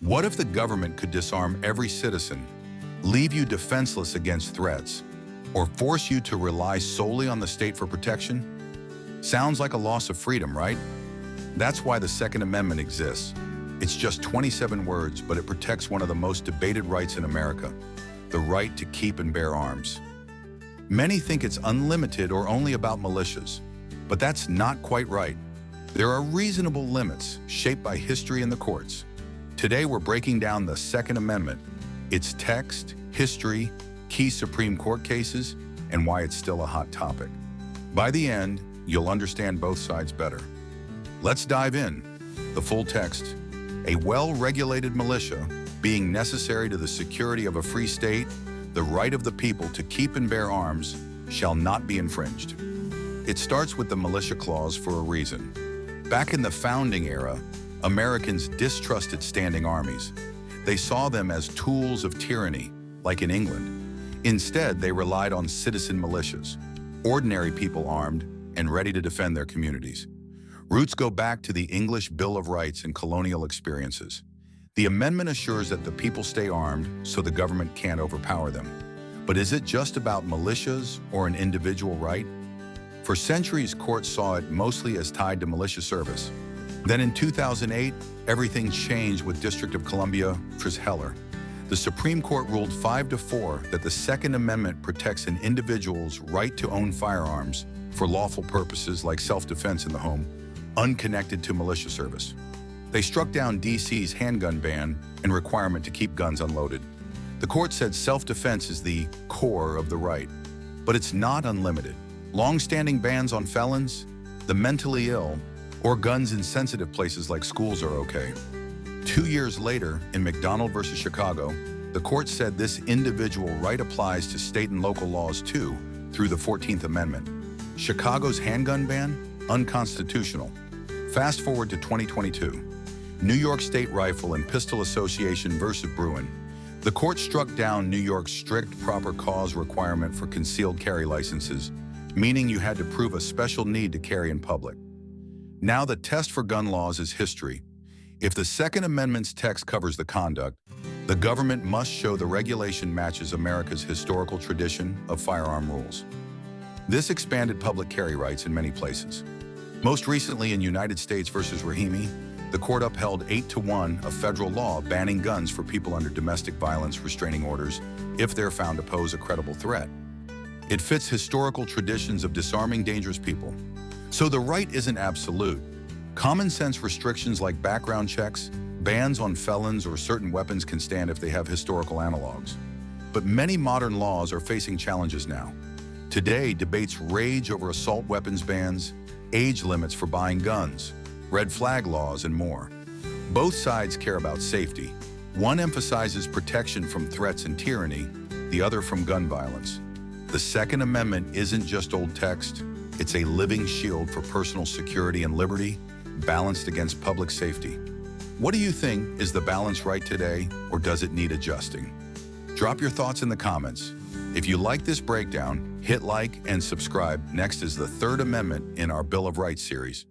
What if the government could disarm every citizen, leave you defenseless against threats, or force you to rely solely on the state for protection? Sounds like a loss of freedom, right? That's why the Second Amendment exists. It's just 27 words, but it protects one of the most debated rights in America, the right to keep and bear arms. Many think it's unlimited or only about militias, but that's not quite right. There are reasonable limits shaped by history and the courts. Today we're breaking down the Second Amendment, its text, history, key Supreme Court cases, and why it's still a hot topic. By the end, you'll understand both sides better. Let's dive in. The full text. A well-regulated militia, being necessary to the security of a free state, the right of the people to keep and bear arms, shall not be infringed. It starts with the militia clause for a reason. Back in the founding era, Americans distrusted standing armies. They saw them as tools of tyranny, like in England. Instead, they relied on citizen militias, ordinary people armed and ready to defend their communities. Roots go back to the English Bill of Rights and colonial experiences. The amendment assures that the people stay armed so the government can't overpower them. But is it just about militias or an individual right? For centuries, courts saw it mostly as tied to militia service. Then in 2008, everything changed with District of Columbia v. Heller. The Supreme Court ruled 5-4 that the Second Amendment protects an individual's right to own firearms for lawful purposes like self-defense in the home, unconnected to militia service. They struck down D.C.'s handgun ban and requirement to keep guns unloaded. The court said self-defense is the core of the right, but it's not unlimited. Long-standing bans on felons, the mentally ill, or guns in sensitive places like schools are okay. 2 years later, in McDonald versus Chicago, the court said this individual right applies to state and local laws too, through the 14th Amendment. Chicago's handgun ban? Unconstitutional. Fast forward to 2022. New York State Rifle and Pistol Association versus Bruen. The court struck down New York's strict proper cause requirement for concealed carry licenses, meaning you had to prove a special need to carry in public. Now the test for gun laws is history. If the Second Amendment's text covers the conduct, the government must show the regulation matches America's historical tradition of firearm rules. This expanded public carry rights in many places. Most recently in United States versus Rahimi, the court upheld 8-1 a federal law banning guns for people under domestic violence restraining orders if they're found to pose a credible threat. It fits historical traditions of disarming dangerous people. So the right isn't absolute. Common sense restrictions like background checks, bans on felons or certain weapons can stand if they have historical analogs. But many modern laws are facing challenges now. Today, debates rage over assault weapons bans, age limits for buying guns, red flag laws, and more. Both sides care about safety. One emphasizes protection from threats and tyranny, the other from gun violence. The Second Amendment isn't just old text, it's a living shield for personal security and liberty, balanced against public safety. What do you think? Is the balance right today, or does it need adjusting? Drop your thoughts in the comments. If you like this breakdown, hit like and subscribe. Next is the Third Amendment in our Bill of Rights series.